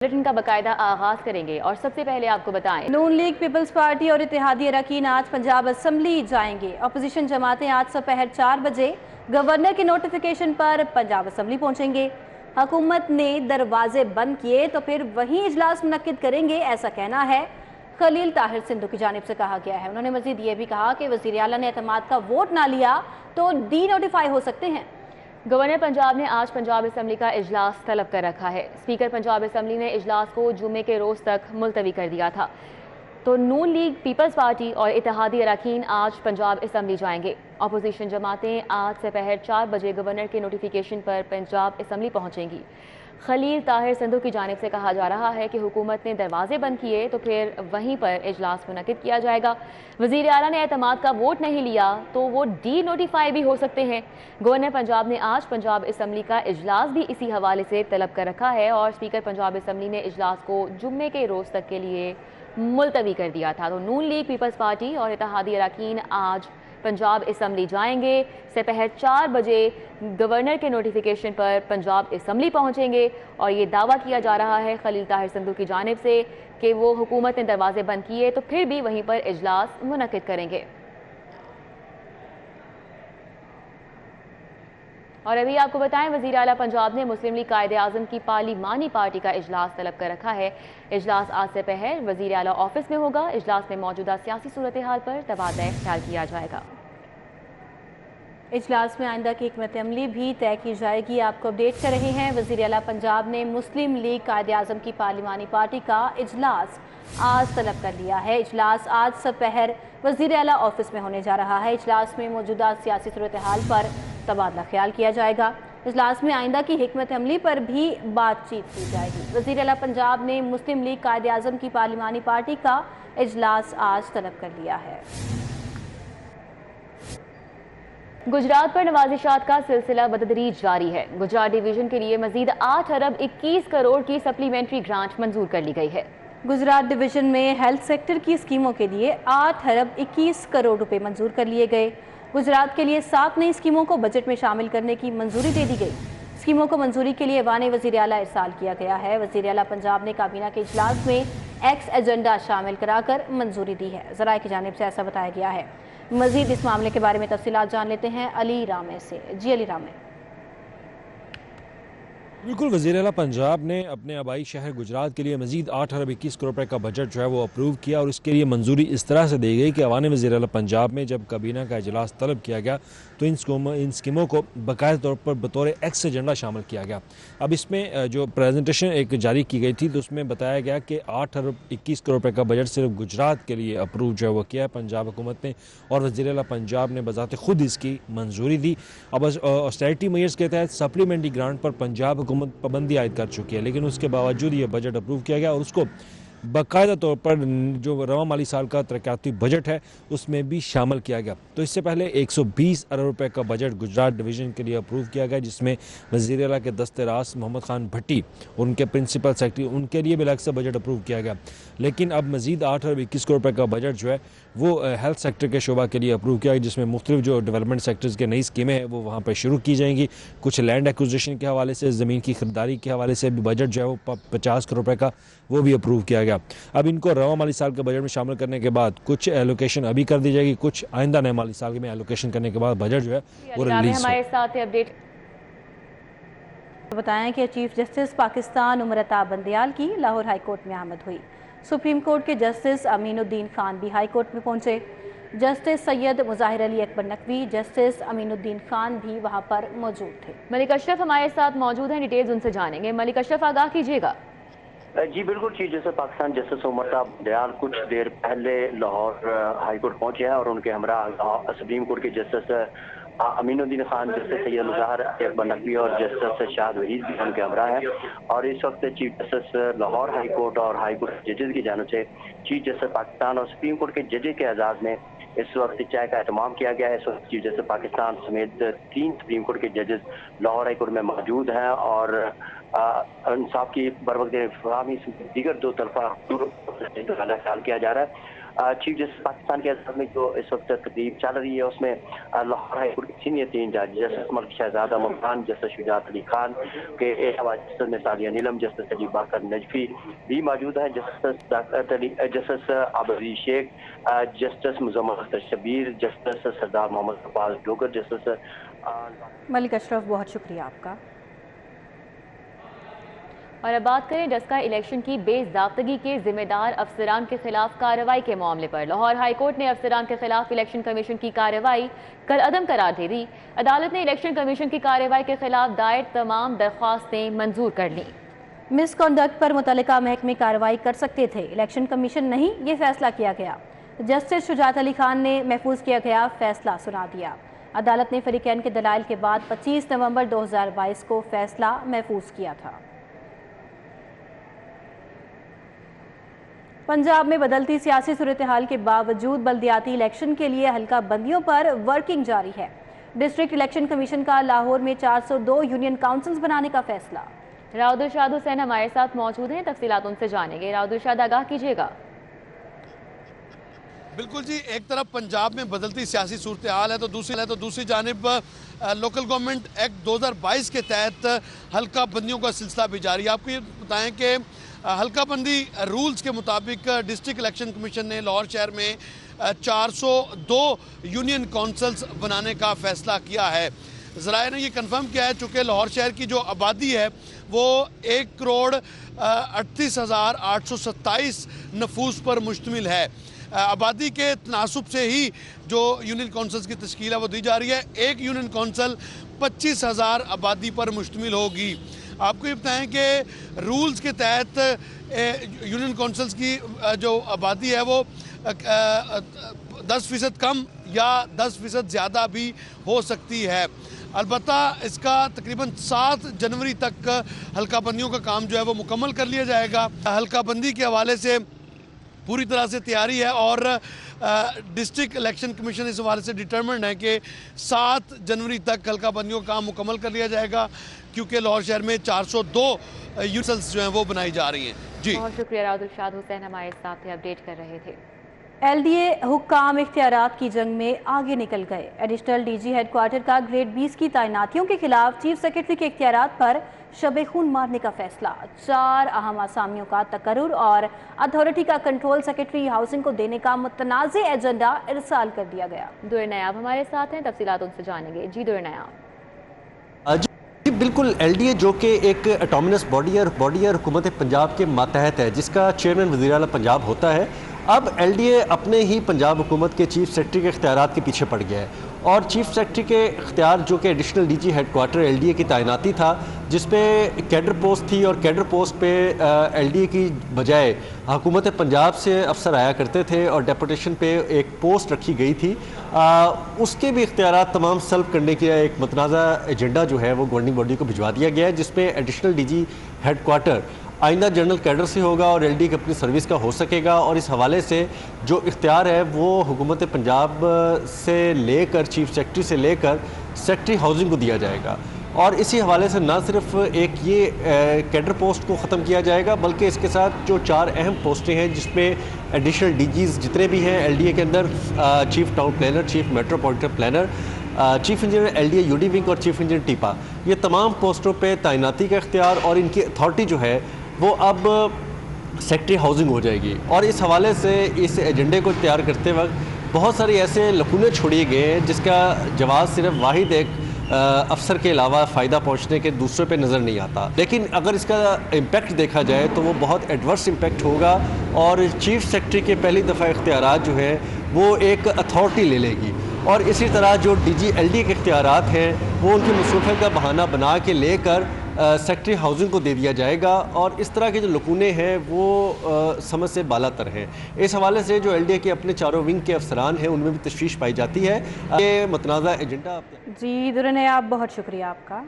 Bulletin का बाकायदा आगाज करेंगे और सबसे पहले आपको बताएं, नून लीग पीपल्स पार्टी और इत्तेहादी अरकान आज पंजाब असम्बली जाएंगे। अपोजिशन जमातें आज दोपहर 4 बजे गवर्नर के नोटिफिकेशन पर पंजाब असम्बली पहुंचेंगे। हुकूमत ने दरवाजे बंद किए तो फिर वहीं इजलास मुनक्किद करेंगे, ऐसा कहना है खलील ताहिर सिंधु की जानिब से कहा गया है। उन्होंने मजीद ये भी कहा कि वज़ीर आला ने एतमाद का वोट ना लिया तो डी नोटिफाई हो सकते हैं। गवर्नर पंजाब ने आज पंजाब असम्बली का इजलास तलब कर रखा है। स्पीकर पंजाब असम्बली ने इजलास को जुमे के रोज तक मुलतवी कर दिया था। तो नून लीग पीपल्स पार्टी और इत्तेहादी अरकान आज पंजाब असम्बली जाएंगे। अपोजिशन जमातें आज दोपहर 4 बजे गवर्नर के नोटिफिकेशन पर पंजाब असम्बली पहुंचेंगी। खलील ताहिर सिंधु की जानिब से कहा जा रहा है कि हुकूमत ने दरवाजे बंद किए तो फिर वहीं पर इजलास मुनक्किद किया जाएगा। वज़ीर आला ने एतमाद का वोट नहीं लिया तो वो डी नोटिफाई भी हो सकते हैं। गवर्नर पंजाब ने आज पंजाब असम्बली का इजलास भी इसी हवाले से तलब कर रखा है और स्पीकर पंजाब असम्बली ने इजलास को जुम्मे के रोज तक के लिए मुलतवी कर दिया था। तो नून लीग पीपल्स पार्टी और इत्तेहादी अरकान आज पंजाब असम्बली जाएंगे। दोपहर 4 बजे गवर्नर के नोटिफिकेशन पर पंजाब असम्बली पहुंचेंगे और ये दावा किया जा रहा है खलील ताहिर सिंधु की जानिब से कि वो हुकूमत ने दरवाजे बंद किए तो फिर भी वहीं पर इजलास मुनक्किद करेंगे। और अभी आपको बताएं, वज़ीर आला पंजाब ने मुस्लिम लीग कायदे आज़म की पार्लिमानी पार्टी का इजलास तलब कर रखा है। इजलास आज दोपहर वज़ीर आला ऑफिस में होगा। इजलास में मौजूदा सियासी सूरत हाल पर तबादला ख्याल किया जाएगा। इजलास में आइंदा की हिकमत अमली भी तय की जाएगी। आपको अपडेट कर रहे हैं, वज़ीर आला पंजाब ने मुस्लिम लीग कायदे आज़म की पार्लिमानी पार्टी का इजलास आज तलब कर लिया है। इजलास आज दोपहर वज़ीर आला ऑफिस में होने जा रहा है। इजलास में मौजूदा सियासी सूरत हाल पर तबादला ख्याल किया जाएगा। इजलास में आइंदा की हिकमत अमली पर भी बातचीत की जाएगी। वज़ीर आला पंजाब ने मुस्लिम लीग कायदे आज़म की पार्लिमानी पार्टी का इजलास आज तलब कर लिया है। गुजरात पर नवाजिशात का सिलसिला बतदरीज जारी है। गुजरात डिवीजन के लिए मजीद 8 अरब 21 करोड़ की सप्लीमेंट्री ग्रांट मंजूर कर ली गई है। गुजरात डिवीजन में हेल्थ सेक्टर की स्कीमों के लिए 8 अरब 21 करोड़ रुपए मंजूर कर लिए गए। गुजरात के लिए 7 नई स्कीमों को बजट में शामिल करने की मंजूरी दे दी गई। स्कीमों को मंजूरी के लिए ऐवान वज़ीर आला इरसाल किया गया है। वज़ीर आला पंजाब ने काबीना के इजलास में एक्स एजेंडा शामिल कराकर मंजूरी दी है। ज़राए की जानिब से ऐसा बताया गया है। मजीद इस मामले के बारे में तफसीलात जान लेते हैं अली रामे से। जी अली रामे। बिल्कुल, वज़ीर आला पंजाब ने अपने आबाई शहर गुजरात के लिए मजीद 8 अरब 21 करोड़ रुपए का बजट जो है वो अप्रूव किया और इसके लिए मंजूरी इस तरह से दी गई कि ऐवान वज़ीर आला पंजाब में जब काबीना का इजलास तलब किया गया तो इन स्कीमों को बाकायदा तौर पर बतौर एक्स एजेंडा शामिल किया गया। अब इसमें जो प्रेजेंटेशन एक जारी की गई थी तो उसमें बताया गया कि 8 अरब 21 करोड़ रुपए का बजट सिर्फ गुजरात के लिए अप्रूव जो है वो किया है पंजाब हुकूमत ने और वज़ीर आला पंजाब ने बज़ाते खुद इसकी मंजूरी दी। अब ऑस्टेरिटी मेयर्स के तहत सप्लीमेंट्री ग्रांट पर पंजाब हुकूमत पाबंदी आयद कर चुकी है, लेकिन उसके बावजूद ये बजट अप्रूव किया गया और उसको बाकायदा तौर पर जो रवा माली साल का तरक्याती बजट है उसमें भी शामिल किया गया। तो इससे पहले 120 अरब रुपए का बजट गुजरात डिवीज़न के लिए अप्रूव किया गया, जिसमें वज़ीर आला के दस्ते रास मोहम्मद खान भट्टी उनके प्रिंसिपल सेक्रेटरी उनके लिए भी अलग से बजट अप्रूव किया गया। लेकिन अब मजीद 8 अरब 21 करोड़ रुपए का बजट जो है वो हेल्थ सेक्टर के शोबा के लिए अप्रूव किया गया, जिसमें मुख्तलिफ जो डेवलपमेंट सेक्टर्स के नई स्कीमें हैं वो वहाँ पर शुरू की जाएंगी। कुछ लैंड एक्विजिशन के हवाले से, ज़मीन की खरीदारी के हवाले से भी बजट जो है वो 50 करोड़ रुपए का वो भी अप्रूव किया गया। अब इनको रवा माली साल के बजट में शामिल करने के बाद कुछ एलोकेशन अभी कर दी जाएगी, कुछ आइंदा नए माली साल में एलोकेशन करने के बाद बजट जो है वो रिलीज हमारे साथ अपडेट बताएं कि चीफ जस्टिस पाकिस्तान उमरता बंदियाल की लाहौर हाई कोर्ट में आमद हुई। सुप्रीम कोर्ट के जस्टिस अमीनुद्दीन खान भी हाई कोर्ट में पहुंचे। जस्टिस सैयद मुजाहिर अली अकबर नकवी, जस्टिस अमीनुद्दीन खान भी वहां पर मौजूद थे। मलिक अशरफ हमारे साथ मौजूद हैं, डिटेल्स उनसे जानेंगे। मलिक अशरफ, आगाह कीजिएगा। जी बिल्कुल, chief justice Pakistan justice उमरता Bandial कुछ देर पहले लाहौर हाई कोर्ट पहुंचे हैं और उनके हमरा सुप्रीम कोर्ट के जस्टिस अमीनुद्दीन खान, जस्टिस सैयद मुजाहिर अकबर नकवी और जस्टिस शाहद वहीद भी उनके हमरा हैं। और इस वक्त chief justice Lahore high court और हाई कोर्ट जजेस की जानिब से चीफ जस्टिस पाकिस्तान और सुप्रीम कोर्ट के जजेस के एजाज में इस वक्त चाय का एहतमाम किया गया है। इस वक्त चीफ जस्टिस पाकिस्तान समेत 3 सुप्रीम कोर्ट के जजेस लाहौर हाई कोर्ट में मौजूद हैं और इंसाफ की बर वक्त फराहमी दीगर 2 तरफा ख्याल किया जा रहा है। चीफ जस्टिस पाकिस्तान के अदालत में जो इस वक्त तकरीब चल रही है उसमें लाहौर हाई कोर्ट के सीनियर 3 जज जस्टिस मलिक शहजाद अहमद खान, जस्टिस शुजात अली खान के अलावा जस्टिस निसारिया नीलम, जस्टिस अली बाकर नजफी भी मौजूद हैं, जस्टिस आबदी शेख, जस्टिस मुजम्मल अख्तर शबीर, जस्टिस सरदार मोहम्मद अब्बास डोगर, जस्टिस मलिक अशरफ, बहुत शुक्रिया आपका। और अब बात करें डस्का इलेक्शन की बेज़ाब्तगी के जिम्मेदार अफसरान के खिलाफ कार्रवाई के मामले पर। लाहौर हाई कोर्ट ने अफसरान के खिलाफ इलेक्शन कमीशन की कार्रवाई कल अदम करार दे दी। अदालत ने इलेक्शन कमीशन की कार्रवाई के खिलाफ दायर तमाम दरख्वास्तें मंजूर कर लीं। मिसकॉन्डक्ट पर मुतल्लिका महकमे कार्रवाई कर सकते थे, इलेक्शन कमीशन नहीं, ये फैसला किया गया। जस्टिस शुजात अली खान ने महफूज किया गया फैसला सुना दिया। अदालत ने फरीकैन के दलाइल के बाद 25 नवंबर 2022 को फैसला महफूज किया था। पंजाब में बदलती सियासी सूरत हाल के बावजूद बल्दियाती इलेक्शन के लिए हल्का बंदियों पर वर्किंग जारी है। डिस्ट्रिक्ट इलेक्शन कमीशन का लाहौर में 402 यूनियन काउंसिल्स बनाने का फैसला। राउदुलशाद हुसैन हमारे साथ मौजूद हैं, तफसीलात उनसे जानेंगे। राउदुलशाद, आगाह कीजिएगा। बिल्कुल जी, एक तरफ पंजाब में बदलती सियासी सूरत हाल है तो दूसरी जानिब लोकल गवर्नमेंट एक्ट 2022 के तहत हल्का बंदियों का सिलसिला भी जारी है। आपको ये बताएं कि हल्का बंदी रूल्स के मुताबिक डिस्ट्रिक्ट इलेक्शन कमीशन ने लाहौर शहर में 402 यूनियन काउंसिल्स बनाने का फैसला किया है। ज़राए ने ये कंफर्म किया है चूँकि लाहौर शहर की जो आबादी है वो 1,38,827 नफूस पर मुश्तमिल है। आबादी के तनासुब से ही जो यूनियन काउंसिल्स की तश्कील है वो दी जा रही है। एक यूनियन काउंसिल 25,000 आबादी पर मुश्तमिल होगी। आपको ये बताएं कि रूल्स के तहत यूनियन काउंसिल्स की जो आबादी है वो 10% कम या 10% ज़्यादा भी हो सकती है। अलबत्ता इसका तकरीबन 7 जनवरी तक हल्का बंदियों का काम जो है वो मुकम्मल कर लिया जाएगा। हल्का बंदी के हवाले से पूरी तरह से तैयारी है और डिस्ट्रिक्ट इलेक्शन कमीशन इस हवाले से डिटर्मिन्ड है कि 7 जनवरी तक हल्का बंदियों का काम मुकम्मल कर लिया जाएगा, क्योंकि लाहौर शहर में 402 यूनिट्स जो हैं वो बनाई जा रही हैं। जी बहुत शुक्रिया। राउदुलशाद हुसैन हमारे साथ थे, अपडेट कर रहे थे। LDA हुक्काम इख्तियारात की जंग में आगे निकल गए। एडिशनल DG हेडक्वार्टर का ग्रेड 20 की तैनातियों के खिलाफ चीफ सेक्रेटरी के इख्तियारात पर शबे खून मारने का फैसला। 4 अहम आसामियों का तकर्रुर और अथॉरिटी का कंट्रोल सेक्रेटरी हाउसिंग को देने का मुतनाज़े एजेंडा इरसाल कर दिया गया। दुर नयाब हमारे साथ हैं, तफसीलात उनसे जानेंगे। जी दुर नयाब। बिल्कुल, LDA जो कि एक ऑटोनमस बॉडी है हुकूमत पंजाब के मातहत है, जिसका चेयरमैन वज़ीर आला पंजाब होता है। अब LDA अपने ही पंजाब हुकूमत के चीफ सेक्रेटरी के इख्तियारात के पीछे पड़ गया है और चीफ सेक्रेटरी के इख्तियार जो कि एडिशनल DG हेडक्वार्टर LDA की तैनाती था, जिसपे कैडर पोस्ट थी और कैडर पोस्ट पे LDA की बजाय हुकूमत पंजाब से अफसर आया करते थे और डेपुटेशन पे एक पोस्ट रखी गई थी, उसके भी इख्तियारात तमाम सल्ब करने का एक मतनाज़ा एजेंडा जो है वो गवर्निंग बॉडी को भिजवा दिया गया है, जिसमें एडिशनल DG हेडक्वार्टर आइंदा जनरल कैडर से होगा और LDA की अपनी सर्विस का हो सकेगा। और इस हवाले से जो इख्तियार है वो हुकूमत पंजाब से लेकर चीफ सेक्रेटरी से लेकर सेक्रेटरी हाउसिंग को दिया जाएगा। और इसी हवाले से ना सिर्फ एक ये कैडर पोस्ट को ख़त्म किया जाएगा, बल्कि इसके साथ जो 4 अहम पोस्टें हैं जिसमें एडिशनल DGs जितने भी हैं LDA के अंदर, chief town planner, chief metropolitan planner, chief engineer LDA UD wing और चीफ इंजीनियर टीपा, ये तमाम पोस्टों पे तैनाती का इख्तियार और इनकी अथॉरिटी जो है वो अब सेक्रेटरी हाउसिंग हो जाएगी। और इस हवाले से इस एजेंडे को तैयार करते वक्त बहुत सारे ऐसे लकूने छोड़े गए हैं जिसका जवाब सिर्फ वाहिद एक अफसर के अलावा फ़ायदा पहुंचने के दूसरे पे नज़र नहीं आता। लेकिन अगर इसका इम्पेक्ट देखा जाए तो वो बहुत एडवर्स इम्पेक्ट होगा और चीफ सेक्रेटरी के पहली दफ़ा इख्तियारात जो है वो एक अथॉरिटी ले लेगी और इसी तरह जो DG LDA के इख्तियारात हैं वो उनकी मसरूफ़ियत का बहाना बना के लेकर सेक्रेटरी हाउसिंग को दे दिया जाएगा। और इस तरह के जो लकूने हैं वो समझ से बालातर हैं। इस हवाले से जो LDA के अपने चारों विंग के अफसरान हैं उनमें भी तशवीश पाई जाती है। ये मतनाज़ा एजेंडा। जी दुर नयाब, बहुत शुक्रिया आपका।